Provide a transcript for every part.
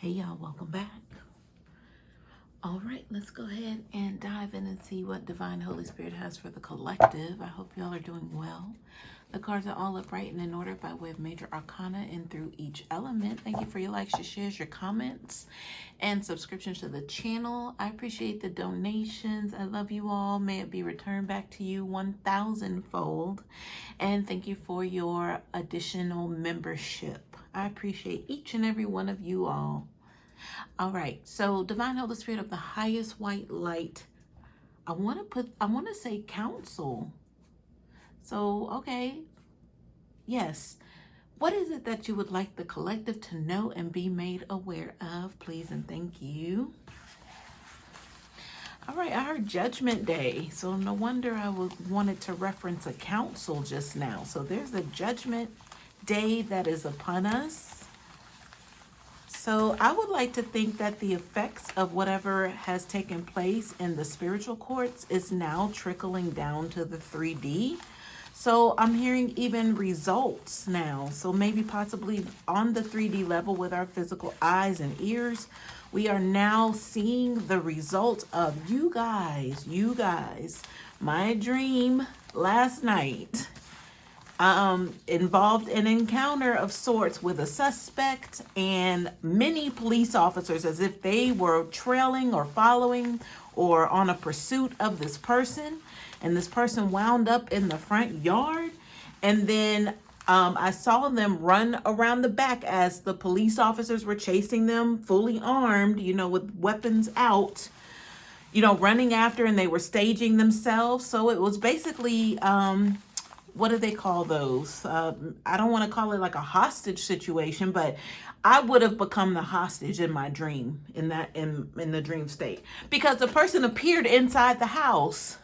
Hey y'all, welcome back. All right, let's go ahead and dive in and see what Divine Holy Spirit has for the collective. I hope y'all are doing well. The cards are all upright and in order by way of major arcana and through each element. Thank you for your likes, your shares, your comments, and subscriptions to the channel. I appreciate the donations. I love you all. May it be returned back to you 1,000-fold. And thank you for your additional membership. I appreciate each and every one of you all. All right, so Divine Holy Spirit of the highest white light. I want to say counsel. So, okay, yes. What is it that you would like the collective to know and be made aware of? Please and thank you. All right, I heard Judgment Day, so no wonder I wanted to reference a council just now. So there's a Judgment Day that is upon us. So I would like to think that the effects of whatever has taken place in the spiritual courts is now trickling down to the 3D. So I'm hearing even results now. So maybe possibly on the 3D level with our physical eyes and ears, we are now seeing the result of you guys. My dream last night involved an encounter of sorts with a suspect and many police officers, as if they were trailing or following or on a pursuit of this person. And this person wound up in the front yard. And then I saw them run around the back as the police officers were chasing them, fully armed, with weapons out, running after, and they were staging themselves. So it was basically what do they call those? I don't want to call it like a hostage situation, but I would have become the hostage in my dream, in the dream state, because the person appeared inside the house,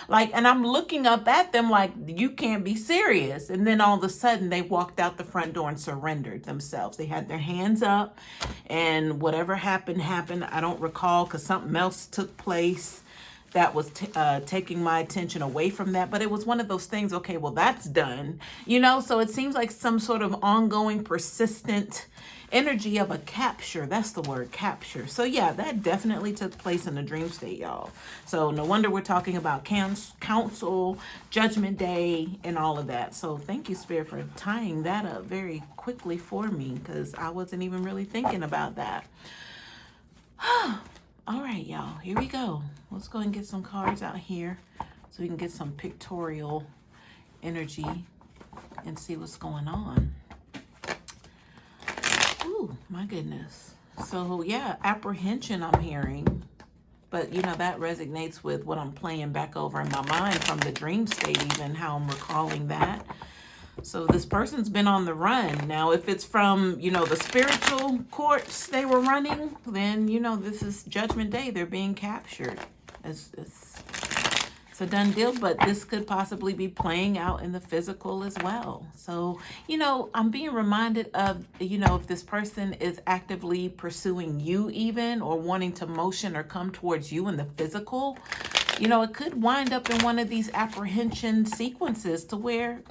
and I'm looking up at them like, you can't be serious. And then all of a sudden they walked out the front door and surrendered themselves. They had their hands up, and whatever happened. I don't recall, because something else took place that was taking my attention away from that. But it was one of those things, okay, well, that's done, so it seems like some sort of ongoing, persistent energy of a capture. That's the word, capture. So yeah, that definitely took place in the dream state, y'all. So no wonder we're talking about council, Judgment Day, and all of that. So thank you, Spirit, for tying that up very quickly for me, because I wasn't even really thinking about that. All right, y'all, here we go. Let's go and get some cards out here so we can get some pictorial energy and see what's going on. Ooh, my goodness. So yeah, apprehension I'm hearing, but that resonates with what I'm playing back over in my mind from the dream state, even how I'm recalling that. So this person's been on the run. Now, if it's from, the spiritual courts they were running, then, this is Judgment Day. They're being captured. It's a done deal, but this could possibly be playing out in the physical as well. So, I'm being reminded of, if this person is actively pursuing you even, or wanting to motion or come towards you in the physical, it could wind up in one of these apprehension sequences to where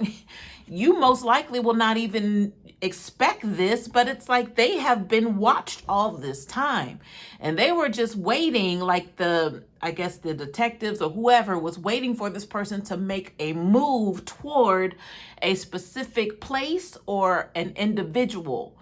you most likely will not even expect this, but it's like they have been watched all this time. And they were just waiting, like the detectives or whoever was waiting for this person to make a move toward a specific place or an individual.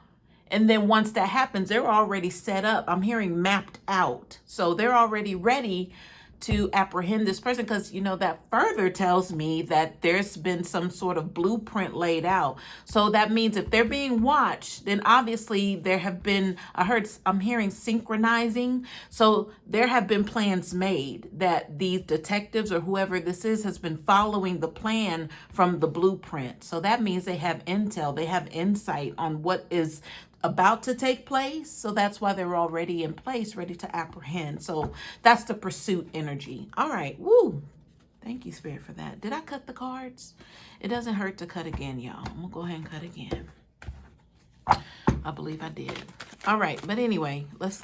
And then once that happens, they're already set up. I'm hearing mapped out. So they're already ready to apprehend this person, because that further tells me that there's been some sort of blueprint laid out. So that means if they're being watched, then obviously there have been, I'm hearing synchronizing. So there have been plans made that these detectives or whoever this is has been following the plan from the blueprint. So that means they have intel, they have insight on what is about to take place. So that's why they're already in place, ready to apprehend. So that's the pursuit energy. All right. Woo. Thank you, Spirit, for that. Did I cut the cards? It doesn't hurt to cut again, y'all. I'm gonna go ahead and cut again. I believe I did. All right. But anyway, let's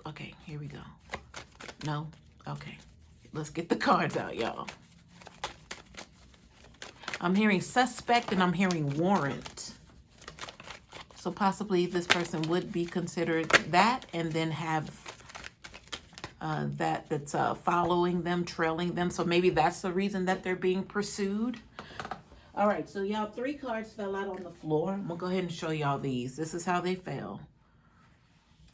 okay, here we go. No? Okay. Let's get the cards out, y'all. I'm hearing suspect and I'm hearing warrant. So possibly this person would be considered that, and then have that's following them, trailing them. So maybe that's the reason that they're being pursued. All right, so y'all, 3 cards fell out on the floor. I'm gonna go ahead and show y'all these. This is how they fell.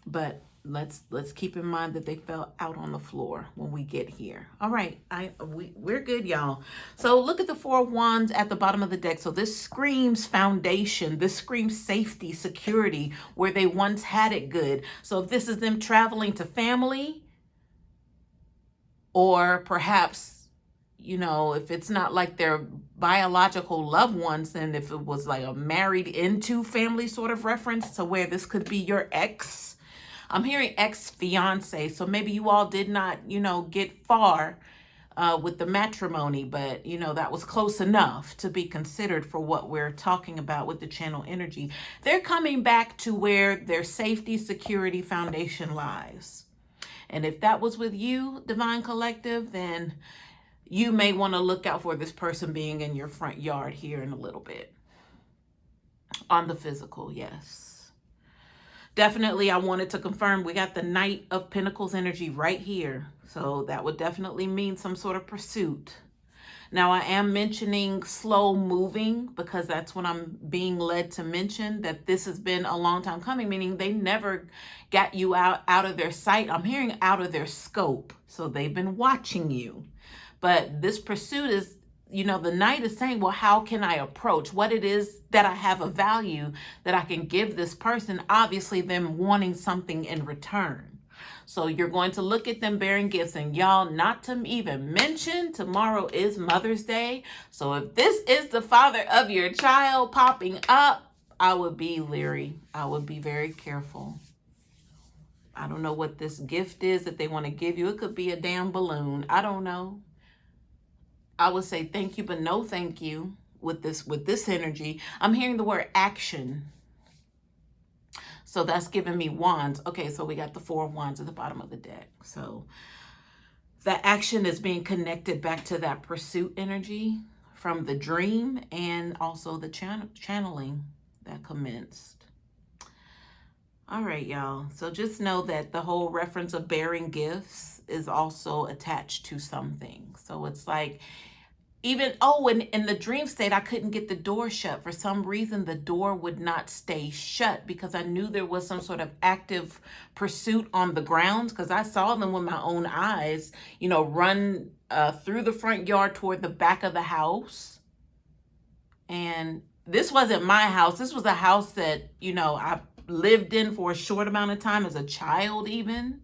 But let's keep in mind that they fell out on the floor when we get here. All right, we're good, y'all. So look at the 4 of Wands at the bottom of the deck. So this screams foundation. This screams safety, security, where they once had it good. So if this is them traveling to family, or perhaps, you know, if it's not like their biological loved ones, then if it was like a married into family sort of reference to where this could be your ex. I'm hearing ex-fiance, so maybe you all did not, you know, get far with the matrimony, but, you know, that was close enough to be considered for what we're talking about with the channel energy. They're coming back to where their safety, security, foundation lies. And if that was with you, Divine Collective, then you may want to look out for this person being in your front yard here in a little bit. On the physical, yes. Definitely, I wanted to confirm we got the Knight of Pentacles energy right here. So that would definitely mean some sort of pursuit. Now, I am mentioning slow moving because that's what I'm being led to mention, that this has been a long time coming, meaning they never got you out of their sight. I'm hearing out of their scope. So they've been watching you. But this pursuit is, you know, the Knight is saying, well, how can I approach what it is that I have of value that I can give this person? Obviously, them wanting something in return. So you're going to look at them bearing gifts, and y'all, not to even mention, tomorrow is Mother's Day. So if this is the father of your child popping up, I would be leery. I would be very careful. I don't know what this gift is that they want to give you. It could be a damn balloon. I don't know. I would say thank you, but no thank you with this energy. I'm hearing the word action. So that's giving me wands. Okay, so we got the 4 of Wands at the bottom of the deck. So that action is being connected back to that pursuit energy from the dream, and also the channeling that commenced. All right, y'all. So just know that the whole reference of bearing gifts is also attached to something. So it's like, even, oh, and in the dream state, I couldn't get the door shut. For some reason, the door would not stay shut because I knew there was some sort of active pursuit on the grounds, because I saw them with my own eyes, you know, run through the front yard toward the back of the house. And this wasn't my house. This was a house that, you know, I lived in for a short amount of time as a child even.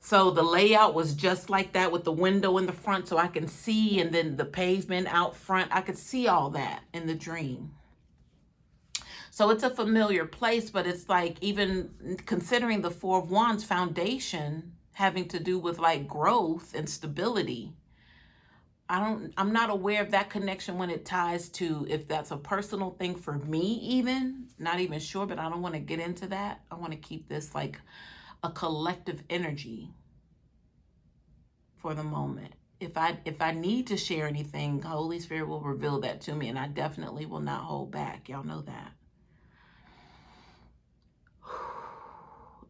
So the layout was just like that, with the window in the front so I can see, and then the pavement out front. I could see all that in the dream. So it's a familiar place, but it's like, even considering the 4 of Wands foundation having to do with like growth and stability, I'm not aware of that connection when it ties to, if that's a personal thing for me even, not even sure, but I don't want to get into that. I want to keep this like a collective energy for the moment. If I need to share anything, Holy Spirit will reveal that to me, and I definitely will not hold back. Y'all know that.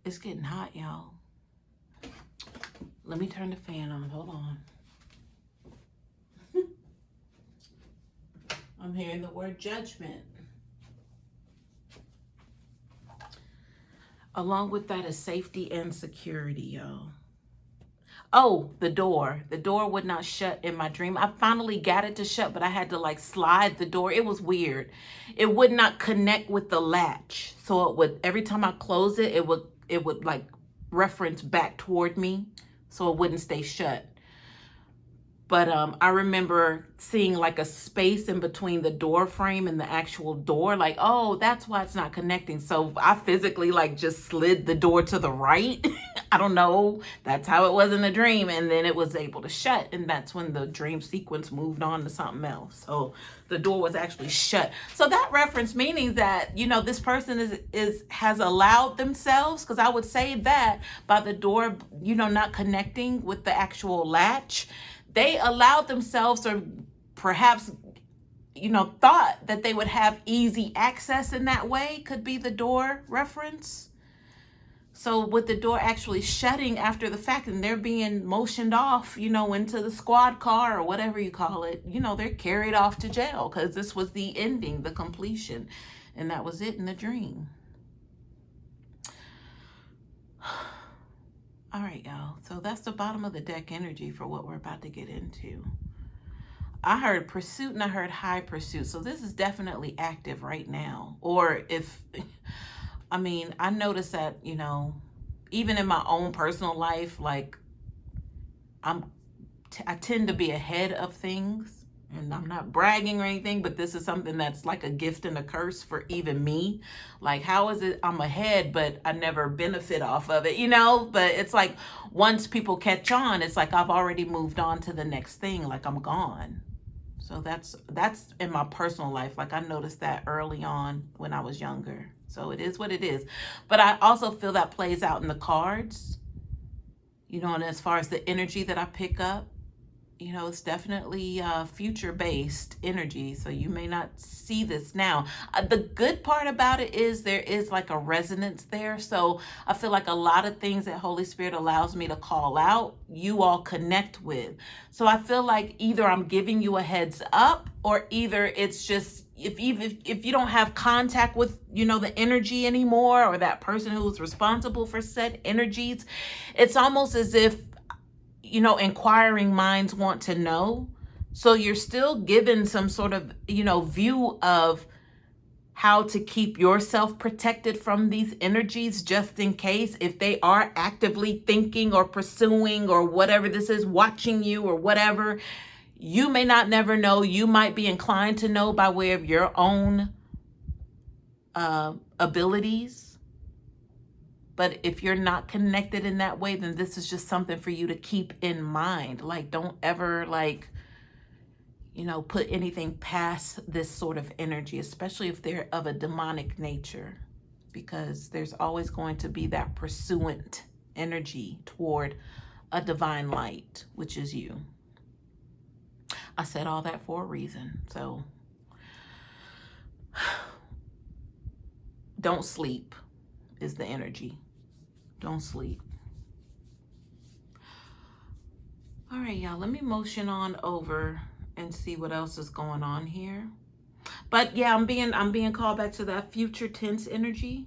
It's getting hot, y'all. Let me turn the fan on. Hold on. I'm hearing the word judgment. Along with that is safety and security, y'all. Oh, the door. The door would not shut in my dream. I finally got it to shut, but I had to like slide the door. It was weird. It would not connect with the latch. So it would, every time I close it, it would like reference back toward me, so it wouldn't stay shut. But I remember seeing like a space in between the door frame and the actual door. Like, oh, that's why it's not connecting. So I physically like just slid the door to the right. I don't know. That's how it was in the dream. And then it was able to shut. And that's when the dream sequence moved on to something else. So the door was actually shut. So that reference meaning that, you know, this person has allowed themselves, because I would say that by the door, you know, not connecting with the actual latch, they allowed themselves, or perhaps thought that they would have easy access in that way. Could be the door reference. So with the door actually shutting after the fact and they're being motioned off, into the squad car or whatever you call it, they're carried off to jail because this was the ending, the completion. And that was it in the dream. All right, y'all. So that's the bottom of the deck energy for what we're about to get into. I heard pursuit and I heard high pursuit. So this is definitely active right now. Or I noticed that, even in my own personal life, like I tend to be ahead of things. And I'm not bragging or anything, but this is something that's like a gift and a curse for even me. Like, how is it I'm ahead, but I never benefit off of it, But it's like once people catch on, it's like I've already moved on to the next thing, like I'm gone. So that's in my personal life. Like I noticed that early on when I was younger. So it is what it is. But I also feel that plays out in the cards, and as far as the energy that I pick up, it's definitely future-based energy. So you may not see this now. The good part about it is there is like a resonance there. So I feel like a lot of things that Holy Spirit allows me to call out, you all connect with. So I feel like either I'm giving you a heads up, or either it's just if you don't have contact with the energy anymore, or that person who's responsible for said energies, it's almost as if inquiring minds want to know. So you're still given some sort of, view of how to keep yourself protected from these energies, just in case if they are actively thinking or pursuing or whatever this is, watching you or whatever. You may not never know. You might be inclined to know by way of your own abilities. But if you're not connected in that way, then this is just something for you to keep in mind. Like, don't ever put anything past this sort of energy, especially if they're of a demonic nature, because there's always going to be that pursuant energy toward a divine light, which is you. I said all that for a reason. So don't sleep is the energy. Don't sleep. All right, y'all, let me motion on over and see what else is going on here. But yeah, I'm being called back to that future tense energy.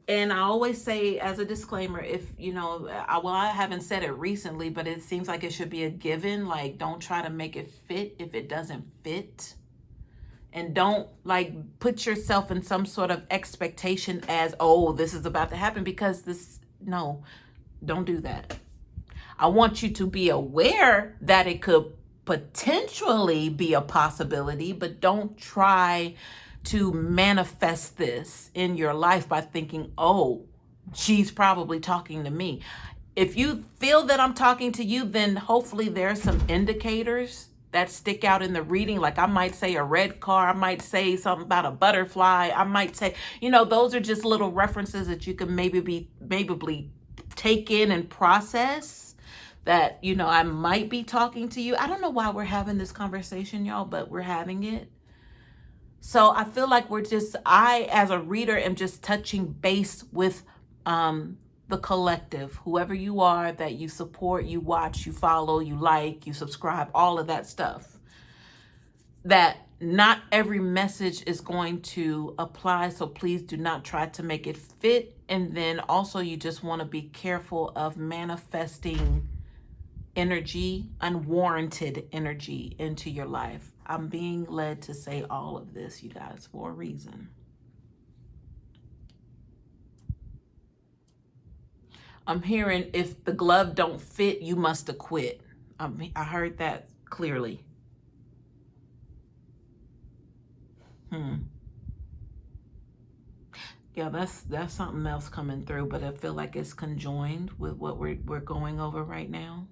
And I always say as a disclaimer, if, I haven't said it recently, but it seems like it should be a given. Like, don't try to make it fit if it doesn't fit. And don't put yourself in some sort of expectation as, oh, this is about to happen, because no, don't do that. I want you to be aware that it could potentially be a possibility, but don't try to manifest this in your life by thinking, oh, she's probably talking to me. If you feel that I'm talking to you, then hopefully there are some indicators that stick out in the reading. Like I might say a red car, I might say something about a butterfly, I might say, those are just little references that you can maybe take in and process that, I might be talking to you. I don't know why we're having this conversation, y'all, but we're having it. So I feel like I, as a reader, am just touching base with the collective, whoever you are, that you support, you watch, you follow, you like, you subscribe, all of that stuff. That not every message is going to apply, so please do not try to make it fit. And then also you just want to be careful of manifesting energy, unwarranted energy into your life. I'm being led to say all of this, you guys, for a reason. I'm hearing, if the glove don't fit, you must have quit. I heard that clearly. Yeah, that's something else coming through, but I feel like it's conjoined with what we're going over right now.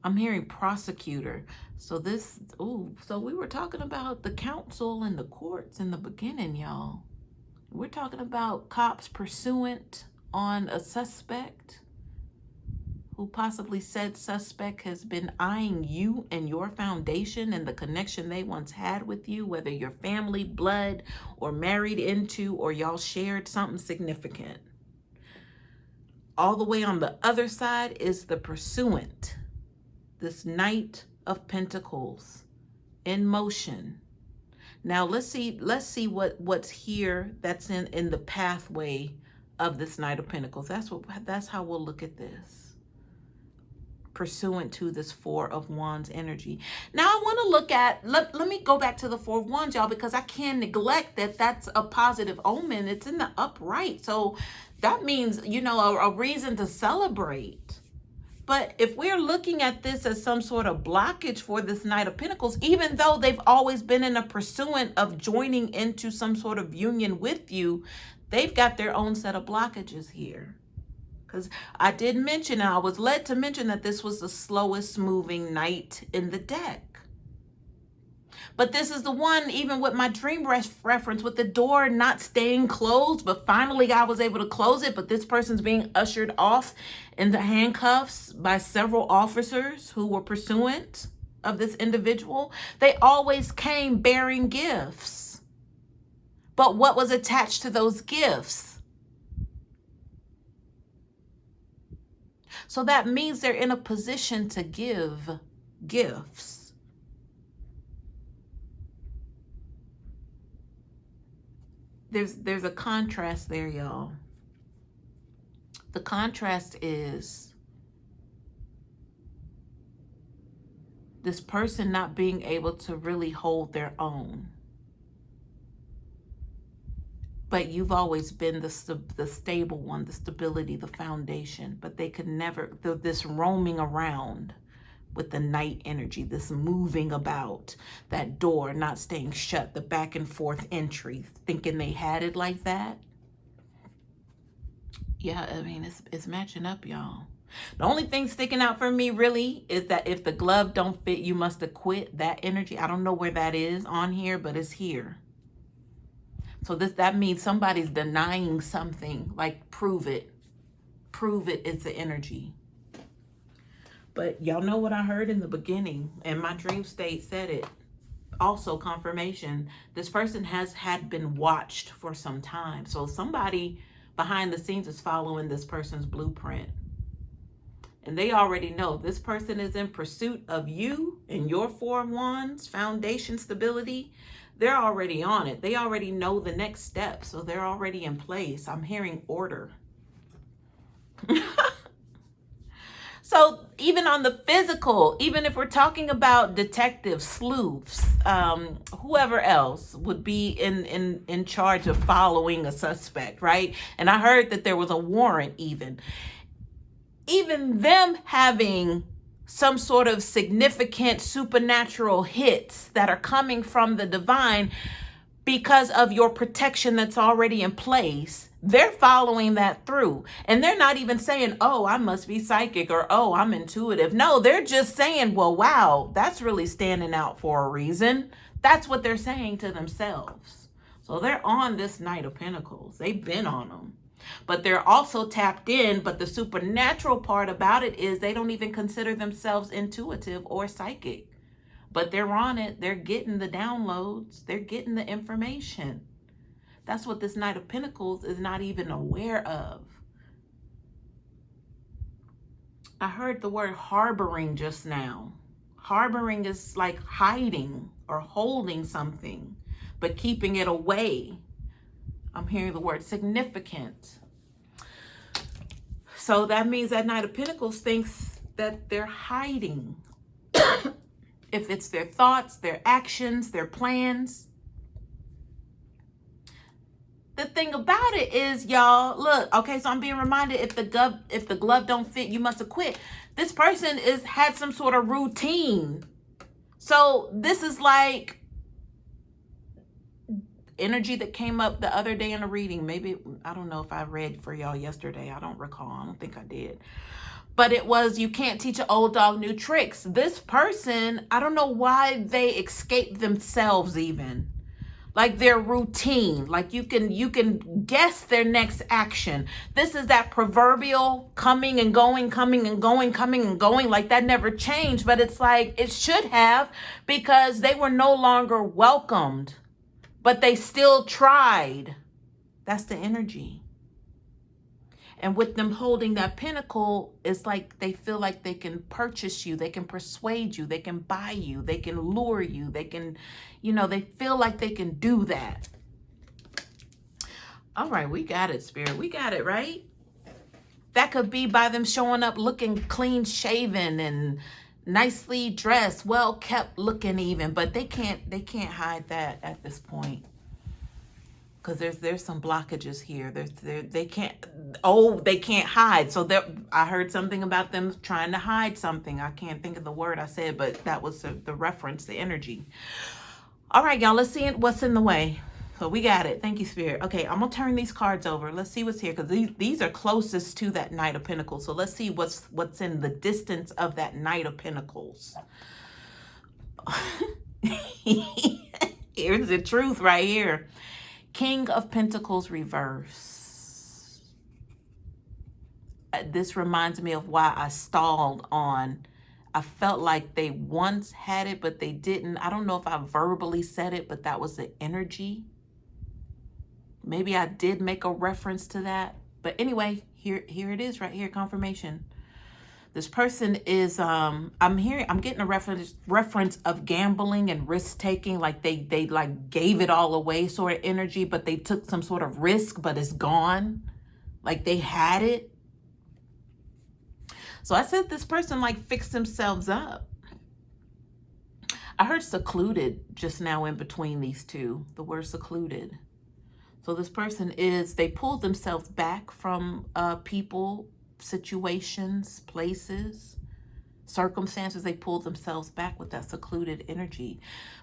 I'm hearing prosecutor. So so we were talking about the council and the courts in the beginning, y'all. We're talking about cops pursuant on a suspect. who possibly said suspect has been eyeing you and your foundation and the connection they once had with you, whether you're family, blood, or married into, or y'all shared something significant. All the way on the other side is the pursuant, this Knight of Pentacles in motion. Now let's see what's here that's in the pathway of this Knight of Pentacles. That's how we'll look at this. Pursuant to this Four of Wands energy. Now I want to look at, let me go back to the Four of Wands, y'all, because I can't neglect that that's a positive omen. It's in the upright. So that means, you know, a reason to celebrate. But if we're looking at this as some sort of blockage for this Knight of Pentacles, even though they've always been in a pursuant of joining into some sort of union with you, they've got their own set of blockages here. Because I did mention, and I was led to mention, that this was the slowest moving knight in the deck. But this is the one, even with my dream reference, with the door not staying closed, but finally I was able to close it. But this person's being ushered off in the handcuffs by several officers who were pursuant of this individual. They always came bearing gifts. But what was attached to those gifts? So that means they're in a position to give gifts. There's a contrast there, y'all. The contrast is this person not being able to really hold their own. But you've always been the stable one, the stability, the foundation. But they could never, this roaming around with the night energy, this moving about, that door not staying shut, the back and forth entry, thinking they had it like that. Yeah, I mean, it's matching up, y'all. The only thing sticking out for me really is that if the glove don't fit, you must have quit. That energy, I don't know where that is on here, but it's here. So that means somebody's denying something, like prove it. Prove it is the energy. But y'all know what I heard in the beginning, and my dream state said it. Also confirmation, this person had been watched for some time. So somebody behind the scenes is following this person's blueprint. And they already know this person is in pursuit of you and your Four of Wands, foundation, stability. They're already on it. They already know the next step. So they're already in place. I'm hearing order. So even on the physical, even if we're talking about detectives, sleuths, whoever else would be in charge of following a suspect, right? And I heard that there was a warrant even them having some sort of significant supernatural hits that are coming from the divine because of your protection that's already in place. They're following that through. And they're not even saying, oh, I must be psychic, or, oh, I'm intuitive. No, they're just saying, well, wow, that's really standing out for a reason. That's what they're saying to themselves. So they're on this Knight of Pentacles. They've been on them. But they're also tapped in. But the supernatural part about it is they don't even consider themselves intuitive or psychic. But they're on it. They're getting the downloads. They're getting the information. That's what this Knight of Pentacles is not even aware of. I heard the word harboring just now. Harboring is like hiding or holding something, but keeping it away. I'm hearing the word significant. So that means that Knight of Pentacles thinks that they're hiding. If it's their thoughts, their actions, their plans. The thing about it is, y'all, look, okay, so I'm being reminded, if the glove don't fit, you must have quit. This person had some sort of routine. So this is like energy that came up the other day in a reading. Maybe, I don't know if I read for y'all yesterday. I don't recall. I don't think I did. But it was, you can't teach an old dog new tricks. This person, I don't know why they escaped themselves even. like their routine. Like you can guess their next action. This is that proverbial coming and going, coming and going, coming and going. Like that never changed, but it's like it should have, because they were no longer welcomed, but they still tried. That's the energy. And with them holding that pinnacle, it's like they feel like they can purchase you, they can persuade you, they can buy you, they can lure you, they can, they feel like they can do that. All right, we got it, Spirit. We got it, right? That could be by them showing up looking clean shaven and nicely dressed, well kept looking even, but they can't hide that at this point. Because there's some blockages here. They can't hide. So I heard something about them trying to hide something. I can't think of the word I said, but that was the reference, the energy. All right, y'all, let's see what's in the way. So we got it. Thank you, Spirit. Okay, I'm gonna turn these cards over. Let's see what's here, because these are closest to that Knight of Pentacles. So let's see what's in the distance of that Knight of Pentacles. Here's the truth right here. King of Pentacles reverse. This reminds me of why I stalled on. I felt like they once had it, but they didn't. I don't know if I verbally said it, but that was the energy. Maybe I did make a reference to that. But anyway, here it is right here, confirmation. This person is, I'm getting a reference of gambling and risk taking, like they like gave it all away sort of energy, but they took some sort of risk, but it's gone. Like they had it. So I said this person like fixed themselves up. I heard secluded just now in between these two, the word secluded. So this person they pulled themselves back from people, situations, places, circumstances. They pulled themselves back with that secluded energy.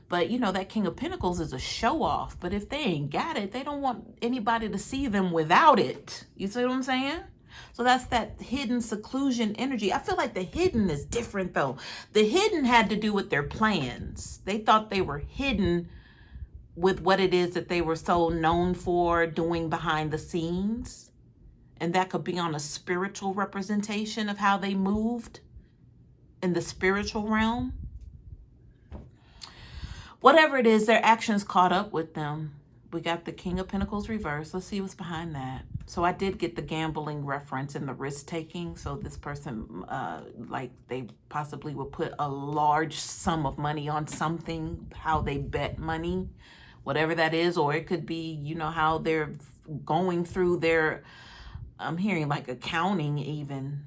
But that King of Pentacles is a show off. But if they ain't got it, they don't want anybody to see them without it. You see what I'm saying? So that's that hidden seclusion energy. I feel like the hidden is different though. The hidden had to do with their plans. They thought they were hidden with what it is that they were so known for doing behind the scenes. And that could be on a spiritual representation of how they moved in the spiritual realm. Whatever it is, their actions caught up with them. We got the King of Pentacles reverse. Let's see what's behind that. So I did get the gambling reference and the risk taking. So this person, like they possibly would put a large sum of money on something, how they bet money, whatever that is. Or it could be, how they're going through their, I'm hearing like accounting even.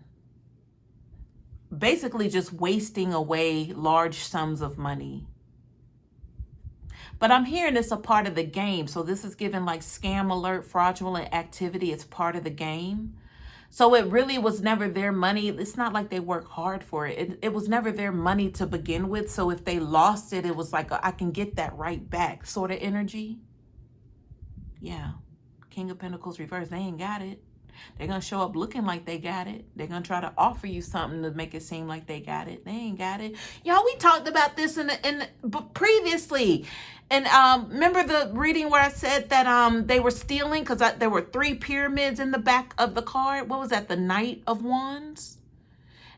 Basically just wasting away large sums of money. But I'm hearing it's a part of the game. So this is given like scam alert, fraudulent activity. It's part of the game. So it really was never their money. It's not like they worked hard for it. It was never their money to begin with. So if they lost it, it was like, I can get that right back sort of energy. Yeah. King of Pentacles reverse. They ain't got it. They're going to show up looking like they got it. They're going to try to offer you something to make it seem like they got it. They ain't got it. Y'all, we talked about this previously. And remember the reading where I said that they were stealing because there were 3 pyramids in the back of the card. What was that? The Knight of Wands?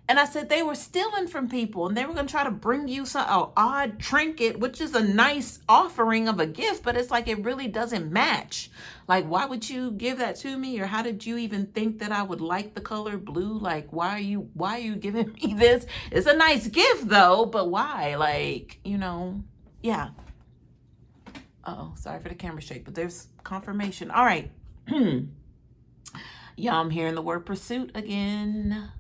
And I said they were stealing from people and they were going to try to bring you some odd trinket, which is a nice offering of a gift, but it's like it really doesn't match. Like, why would you give that to me? Or how did you even think that I would like the color blue? Like, why are you giving me this? It's a nice gift though, but why? Like, yeah. Uh-oh, sorry for the camera shake, but there's confirmation. All right. Yeah, I'm hearing the word pursuit again.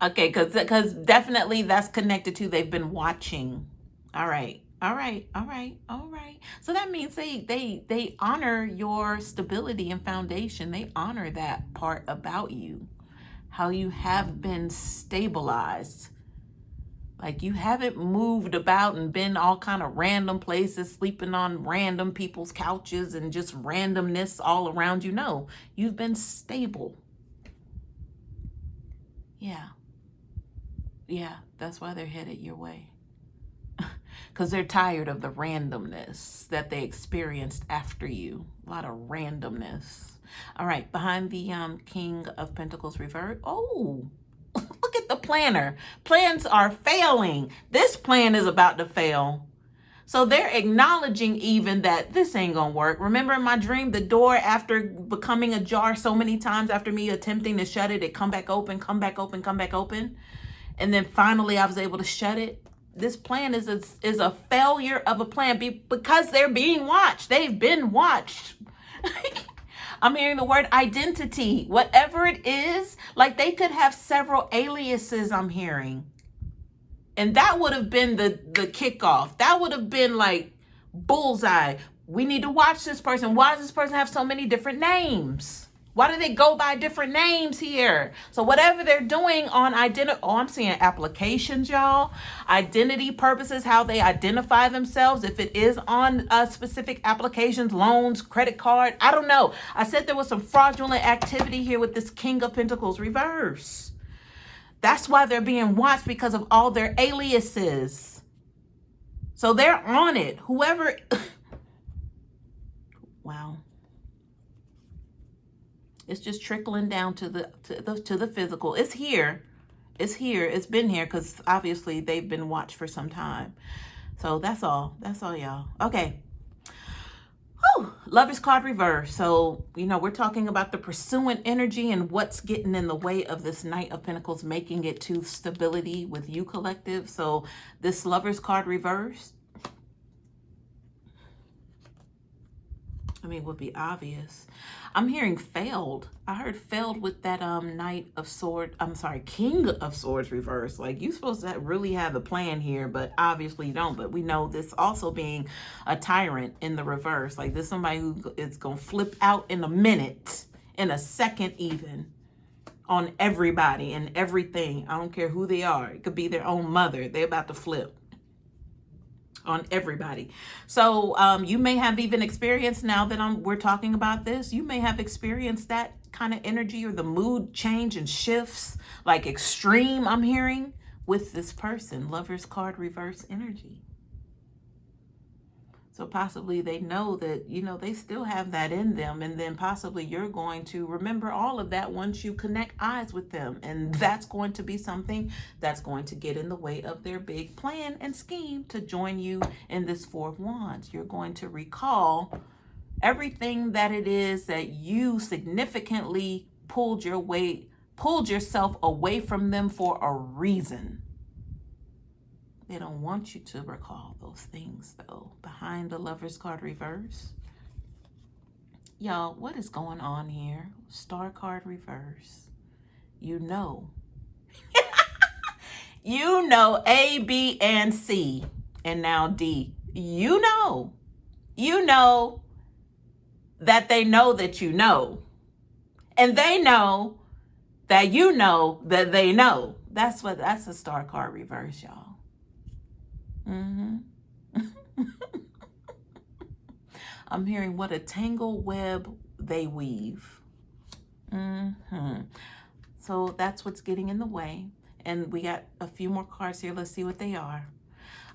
Okay, because definitely that's connected to they've been watching. All right. So that means they honor your stability and foundation. They honor that part about you, how you have been stabilized. Like you haven't moved about and been all kind of random places, sleeping on random people's couches and just randomness all around you. No, you've been stable. Yeah, that's why they're headed your way. because they're tired of the randomness that they experienced after you. A lot of randomness. All right, behind the King of Pentacles revert. Oh, look at the planner. Plans are failing. This plan is about to fail. So they're acknowledging even that this ain't gonna work. Remember in my dream, the door, after becoming ajar so many times, after me attempting to shut it, it come back open, come back open, come back open. And then finally I was able to shut it. This plan is a failure of a plan because they're being watched. They've been watched. I'm hearing the word identity. Whatever it is, like they could have several aliases, I'm hearing. And that would have been the kickoff. That would have been like bullseye. We need to watch this person. Why does this person have so many different names? Why do they go by different names here? So whatever they're doing on I'm seeing applications, y'all. Identity purposes, how they identify themselves. If it is on specific applications, loans, credit card, I don't know. I said there was some fraudulent activity here with this King of Pentacles reverse. That's why they're being watched, because of all their aliases. So they're on it. Whoever, wow. It's just trickling down to the physical. It's here. It's here. It's been here because obviously they've been watched for some time. So that's all. That's all, y'all. Okay. Whew. Lover's card reverse. So, we're talking about the pursuant energy and what's getting in the way of this Knight of Pentacles making it to stability with you, collective. So this Lover's card reverse, would be obvious. I'm hearing failed. I heard failed with that King of Swords reverse. Like, you're supposed to really have the plan here, but obviously you don't. But we know this also being a tyrant in the reverse. Like, this somebody who is going to flip out in a minute, in a second even, on everybody and everything. I don't care who they are. It could be their own mother. They're about to flip on everybody. So you may have even experienced, now that we're talking about this, you may have experienced that kind of energy or the mood change and shifts, like extreme, I'm hearing, with this person. Lover's card reverse energy. So possibly they know that, they still have that in them. And then possibly you're going to remember all of that once you connect eyes with them. And that's going to be something that's going to get in the way of their big plan and scheme to join you in this Four of Wands. You're going to recall everything that it is that you significantly pulled yourself away from them for a reason. They don't want you to recall those things, though. Behind the Lover's card reverse. Y'all, what is going on here? Star card reverse. You know, A, B, and C, and now D. You know that they know that you know. And they know that you know that they know. That's a star card reverse, y'all. I'm hearing what a tangle web they weave. So that's what's getting in the way. And we got a few more cards here. Let's see what they are.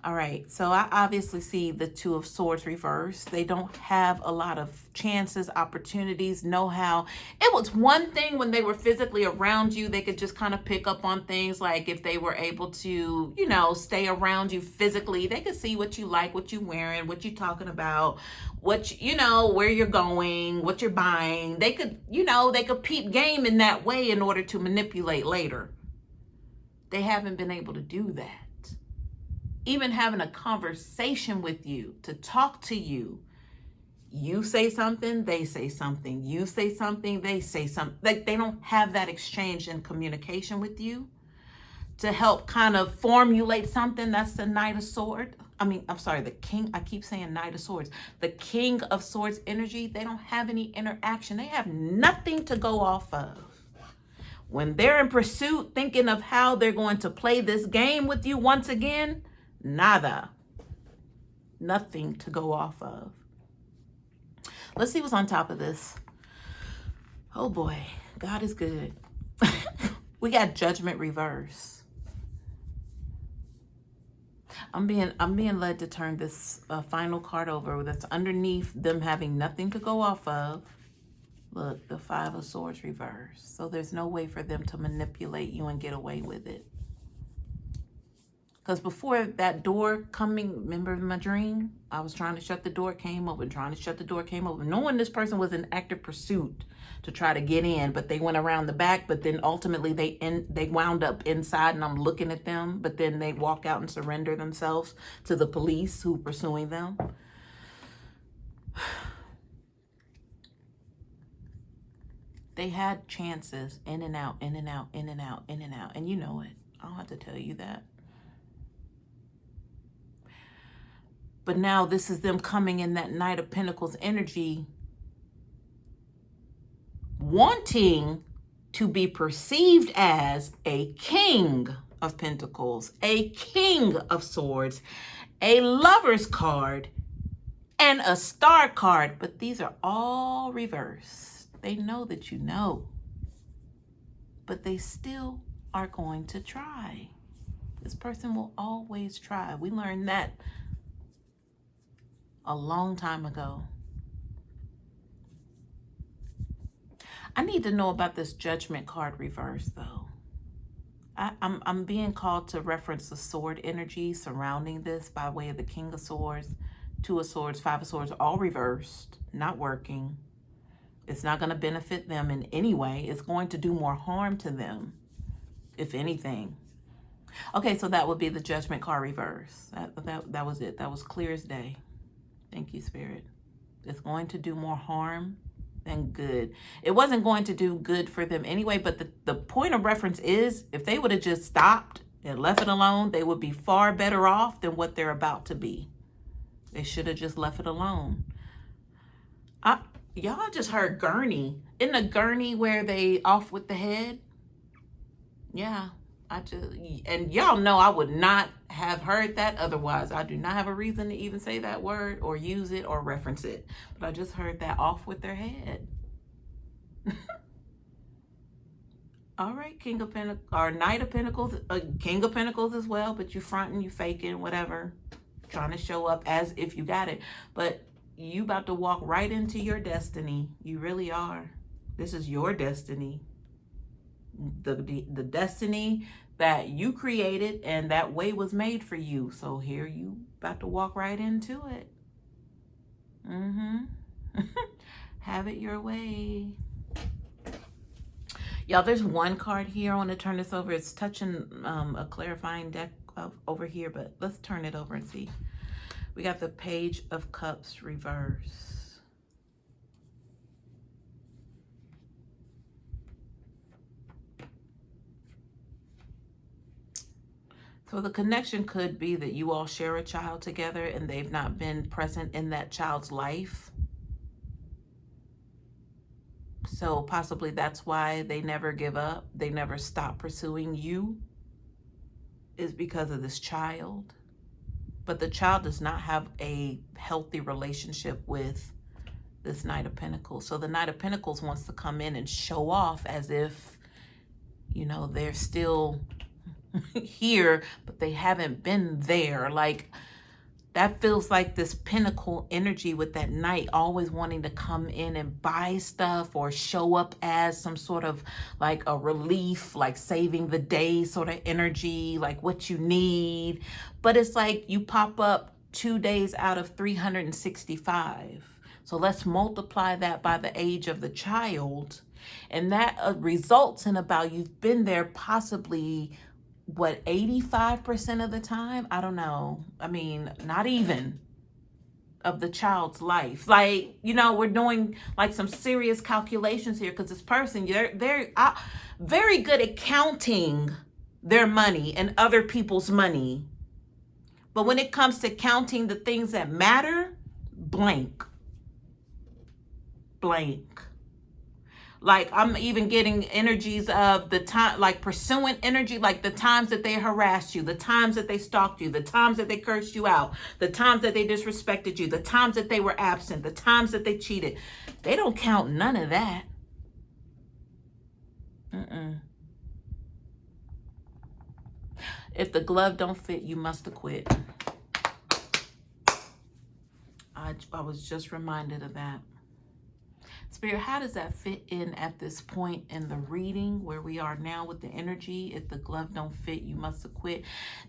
All right, so I obviously see the Two of Swords reverse. They don't have a lot of chances, opportunities, know-how. It was one thing when they were physically around you, they could just kind of pick up on things, like if they were able to, stay around you physically, they could see what you like, what you're wearing, what you're talking about, where you're going, what you're buying. They could, they could peep game in that way in order to manipulate later. They haven't been able to do that. Even having a conversation with you, to talk to you. You say something, they say something. You say something, they say something. Like, they don't have that exchange and communication with you to help kind of formulate something. That's the Knight of Swords. The King. I keep saying Knight of Swords. The King of Swords energy. They don't have any interaction. They have nothing to go off of. When they're in pursuit, thinking of how they're going to play this game with you once again, nada. Nothing to go off of. Let's see what's on top of this. Oh boy, God is good. We got Judgment reverse. I'm being led to turn this final card over that's underneath them having nothing to go off of. Look, the Five of Swords reversed. So there's no way for them to manipulate you and get away with it. Because before that door coming, remember my dream? I was trying to shut the door, came open, trying to shut the door, came open. Knowing this person was in active pursuit to try to get in, but they went around the back, but then ultimately they wound up inside, and I'm looking at them, but then they walk out and surrender themselves to the police who pursuing them. They had chances in and out, in and out, in and out, in and out, and you know it. I don't have to tell you that. But now this is them coming in that Knight of Pentacles energy, wanting to be perceived as a King of Pentacles, a King of Swords, a Lover's card, and a Star card. But these are all reversed. They know that you know, but they still are going to try. This person will always try. We learned that a long time ago. I need to know about this Judgment card reverse, though. I'm being called to reference the sword energy surrounding this by way of the King of Swords, Two of Swords, Five of Swords, all reversed, not working. It's not going to benefit them in any way. It's going to do more harm to them, if anything. Okay, so that would be the Judgment card reverse. That was it. That was clear as day. Thank you, Spirit. It's going to do more harm than good. It wasn't going to do good for them anyway, but the point of reference is if they would have just stopped and left it alone, they would be far better off than what they're about to be. They should have just left it alone. Y'all just heard gurney. Isn't a gurney where they off with the head? Yeah. And y'all know I would not have heard that otherwise. I do not have a reason to even say that word or use it or reference it. But I just heard that off with their head. All right, King of Pentacles, or Knight of Pentacles, King of Pentacles as well, but you fronting, you faking, whatever. Trying to show up as if you got it. But you about to walk right into your destiny. You really are. This is your destiny. The destiny that you created, and that way was made for you. So here you about to walk right into it. Have it your way. Y'all, there's one card here. I want to turn this over. It's touching a clarifying deck over here, but let's turn it over and see. We got the Page of Cups reverse. So the connection could be that you all share a child together and they've not been present in that child's life. So possibly that's why they never give up. They never stop pursuing you, is because of this child. But the child does not have a healthy relationship with this Knight of Pentacles. So the Knight of Pentacles wants to come in and show off as if, you know, they're still here, but they haven't been there. Like, that feels like this pinnacle energy with that Knight always wanting to come in and buy stuff or show up as some sort of like a relief, like saving the day sort of energy, like what you need. But it's like you pop up 2 days out of 365. So let's multiply that by the age of the child. And that results in about, you've been there possibly, what, 85% of the time? I don't know. I mean, not even of the child's life. Like, you know, we're doing like some serious calculations here, because this person, they're very good at counting their money and other people's money. But when it comes to counting the things that matter, blank. Like, I'm even getting energies of the time, like pursuant energy, like the times that they harassed you, the times that they stalked you, the times that they cursed you out, the times that they disrespected you, the times that they were absent, the times that they cheated. They don't count none of that. If the glove don't fit, you must have quit. I was just reminded of that. Spirit, how does that fit in at this point in the reading where we are now with the energy? If the glove don't fit, you must acquit.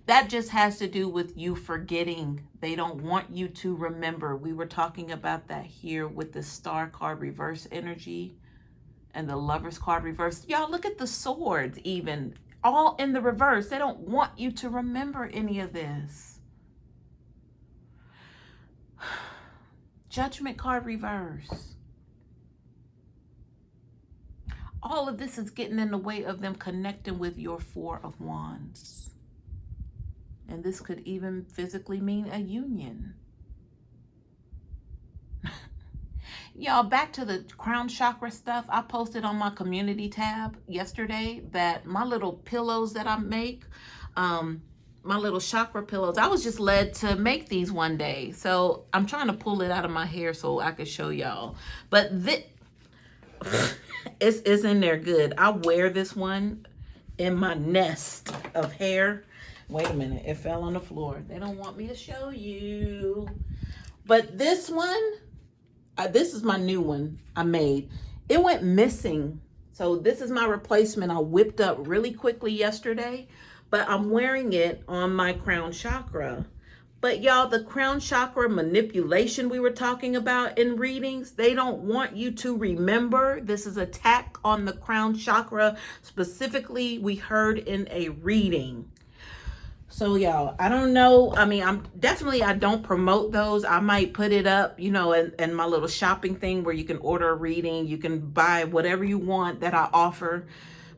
That just has to do with you forgetting. They don't want you to remember. We were talking about that here with the star card reverse energy and the Lover's card reverse. Y'all, look at the swords even. All in the reverse. They don't want you to remember any of this. Judgment card reverse. All of this is getting in the way of them connecting with your Four of Wands. And this could even physically mean a union. Y'all, back to the crown chakra stuff. I posted on my community tab yesterday that my little pillows that I make, my little chakra pillows, I was just led to make these one day. So I'm trying to pull it out of my hair so I could show y'all. But this... it's in there good. I wear this one in my nest of hair. Wait a minute, it fell on the floor. They don't want me to show you. But this one, this is my new one I made. It went missing. So this is my replacement. I whipped up really quickly yesterday, but I'm wearing it on my crown chakra. But y'all, the crown chakra manipulation we were talking about in readings, they don't want you to remember. This is attack on the crown chakra. Specifically, we heard in a reading. So y'all, I don't know. I mean, I don't promote those. I might put it up, you know, in my little shopping thing where you can order a reading. You can buy whatever you want that I offer.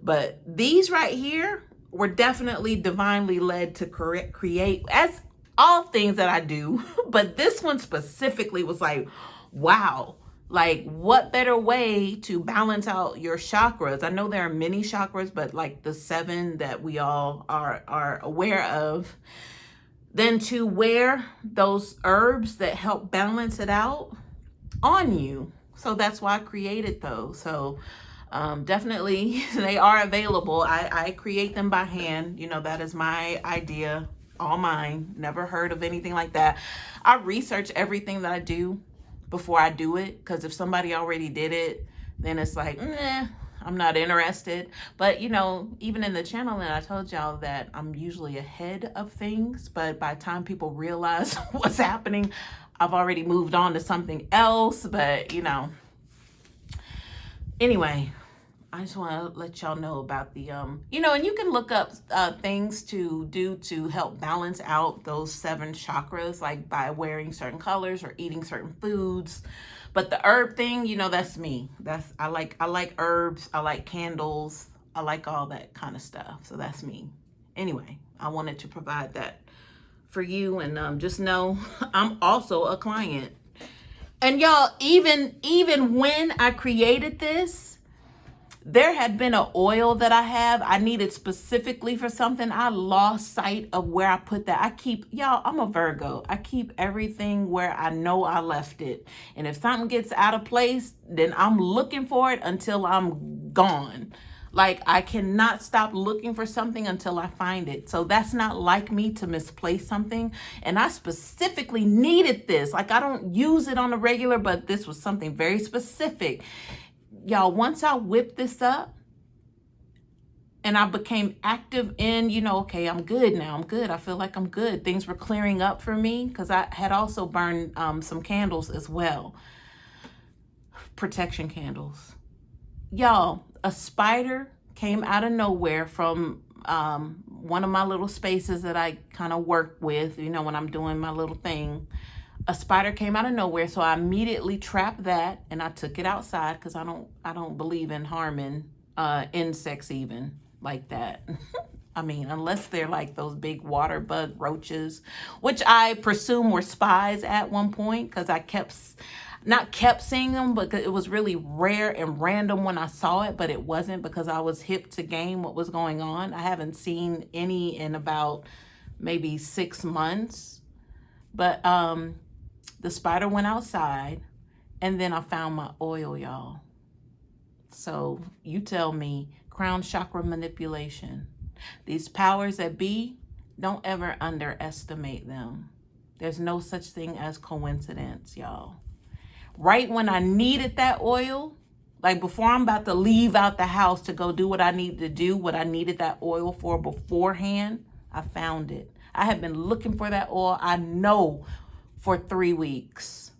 But these right here were definitely divinely led to create, as all things that I do, but this one specifically was like, wow, like what better way to balance out your chakras? I know there are many chakras, but like the 7 that we all are aware of, than to wear those herbs that help balance it out on you. So that's why I created those. So definitely they are available. I create them by hand. You know, that is my idea. All mine. Never heard of anything like that. I research everything that I do before I do it, because if somebody already did it, then it's like, nah, I'm not interested. But you know, even in the channel, and I told y'all that I'm usually ahead of things, but by the time people realize what's happening, I've already moved on to something else. But you know, anyway, I just want to let y'all know about the, you know, and you can look up things to do to help balance out those 7 chakras, like by wearing certain colors or eating certain foods. But the herb thing, you know, that's me. I like herbs. I like candles. I like all that kind of stuff. So that's me. Anyway, I wanted to provide that for you, and just know I'm also a client. And y'all, even when I created this, there had been an oil that I needed specifically for something. I lost sight of where I put that. Y'all, I'm a Virgo. I keep everything where I know I left it. And if something gets out of place, then I'm looking for it until I'm gone. Like, I cannot stop looking for something until I find it. So that's not like me to misplace something. And I specifically needed this. Like, I don't use it on a regular, but this was something very specific. Y'all, once I whipped this up and I became active in, you know, okay, I'm good now. I'm good. I feel like I'm good. Things were clearing up for me because I had also burned some candles as well. Protection candles. Y'all, a spider came out of nowhere from one of my little spaces that I kind of work with, you know, when I'm doing my little thing. A spider came out of nowhere, so I immediately trapped that and I took it outside because I don't believe in harming insects even like that. I mean, unless they're like those big water bug roaches, which I presume were spies at one point, because I not kept seeing them, but it was really rare and random when I saw it, but it wasn't, because I was hip to game what was going on. I haven't seen any in about maybe 6 months, but the spider went outside, and then I found my oil, y'all. So you tell me, crown chakra manipulation. These powers that be, don't ever underestimate them. There's no such thing as coincidence, y'all. Right when I needed that oil, like before I'm about to leave out the house to go do what I need to do, what I needed that oil for beforehand, I found it. I have been looking for that oil, I know, for 3 weeks.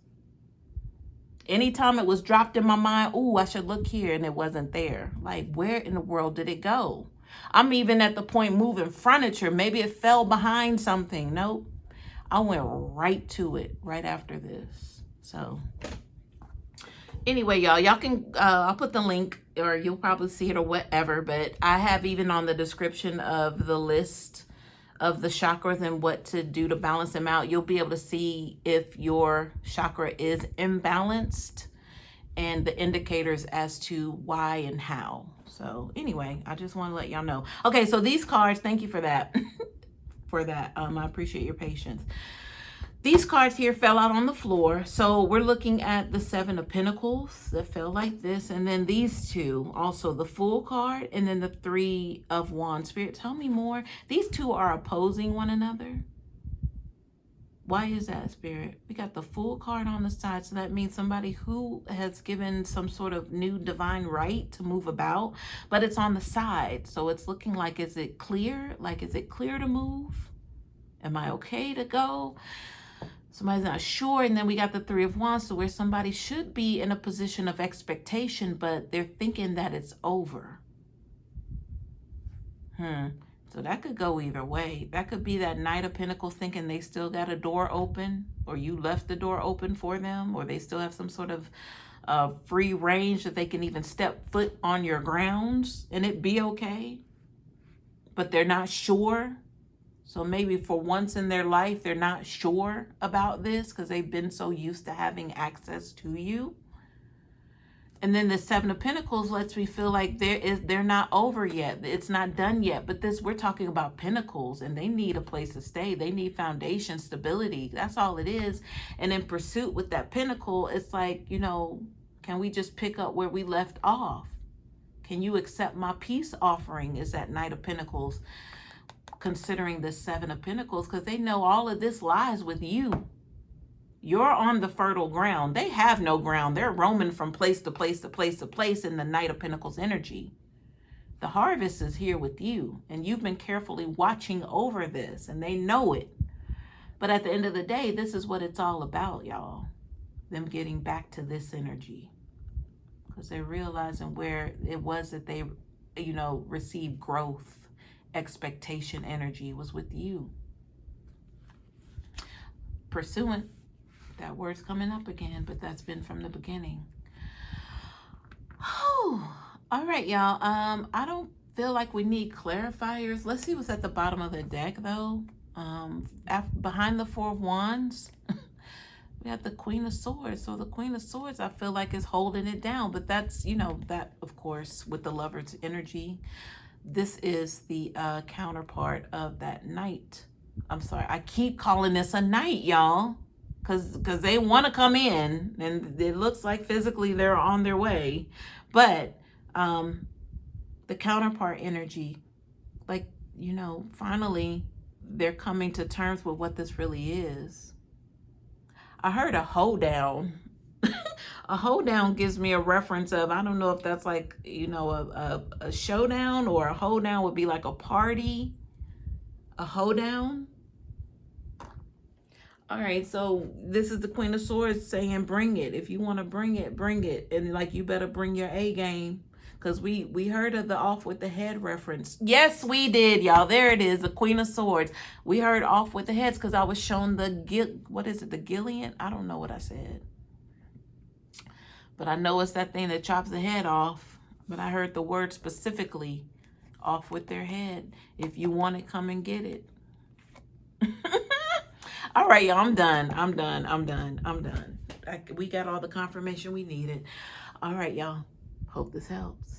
Anytime it was dropped in my mind, ooh, I should look here, and it wasn't there. Like, where in the world did it go? I'm even at the point moving furniture. Maybe it fell behind something. Nope. I went right to it right after this. So anyway, y'all can, I'll put the link, or you'll probably see it or whatever, but I have even on the description of the list of the chakras and what to do to balance them out. You'll be able to see if your chakra is imbalanced and the indicators as to why and how. So anyway, I just want to let y'all know. Okay, so these cards, thank you for that. I appreciate your patience. These cards here fell out on the floor. So we're looking at the 7 of Pentacles that fell like this. And then these two, also the Fool card, and then the 3 of Wands. Spirit, tell me more. These two are opposing one another. Why is that, Spirit? We got the Fool card on the side. So that means somebody who has given some sort of new divine right to move about. But it's on the side. So it's looking like, is it clear? Like, is it clear to move? Am I okay to go? Somebody's not sure. And then we got the 3 of Wands, so where somebody should be in a position of expectation, but they're thinking that it's over. So that could go either way. That could be that Knight of Pentacles thinking they still got a door open, or you left the door open for them, or they still have some sort of free range that they can even step foot on your grounds and it be okay. But they're not sure. So maybe for once in their life, they're not sure about this because they've been so used to having access to you. And then the 7 of Pentacles lets me feel like they're not over yet. It's not done yet. But we're talking about Pentacles, and they need a place to stay. They need foundation, stability. That's all it is. And in pursuit with that Pentacle, it's like, you know, can we just pick up where we left off? Can you accept my peace offering? Is that Knight of Pentacles, considering the 7 of Pentacles, because they know all of this lies with you. You're on the fertile ground. They have no ground. They're roaming from place to place to place to place in the Knight of Pentacles energy. The harvest is here with you, and you've been carefully watching over this, and they know it. But at the end of the day, this is what it's all about, y'all. Them getting back to this energy, because they're realizing where it was that they, you know, received growth. Expectation energy was with you. Pursuant, that word's coming up again, but that's been from the beginning. Oh, all right, y'all. I don't feel like we need clarifiers. Let's see what's at the bottom of the deck, though. Behind the 4 of Wands, we got the Queen of Swords. So the Queen of Swords, I feel like, is holding it down. But that's, you know, that, of course, with the Lover's energy. This is the counterpart of that Knight. I'm sorry, I keep calling this a Knight, y'all, because they want to come in, and it looks like physically they're on their way. But the counterpart energy, like, you know, finally they're coming to terms with what this really is. I heard a hoedown. A hoedown gives me a reference of, I don't know if that's like, you know, a showdown, or a hoedown would be like a party. A hoedown. All right, so this is the Queen of Swords saying, bring it. If you want to bring it, bring it. And like, you better bring your A game. Because we heard of the off with the head reference. Yes, we did, y'all. There it is, the Queen of Swords. We heard off with the heads because I was shown the, what is it, the Gillian? I don't know what I said. But I know it's that thing that chops the head off. But I heard the word specifically, off with their head. If you want it, come and get it. All right, y'all, I'm done. We got all the confirmation we needed. All right, y'all. Hope this helps.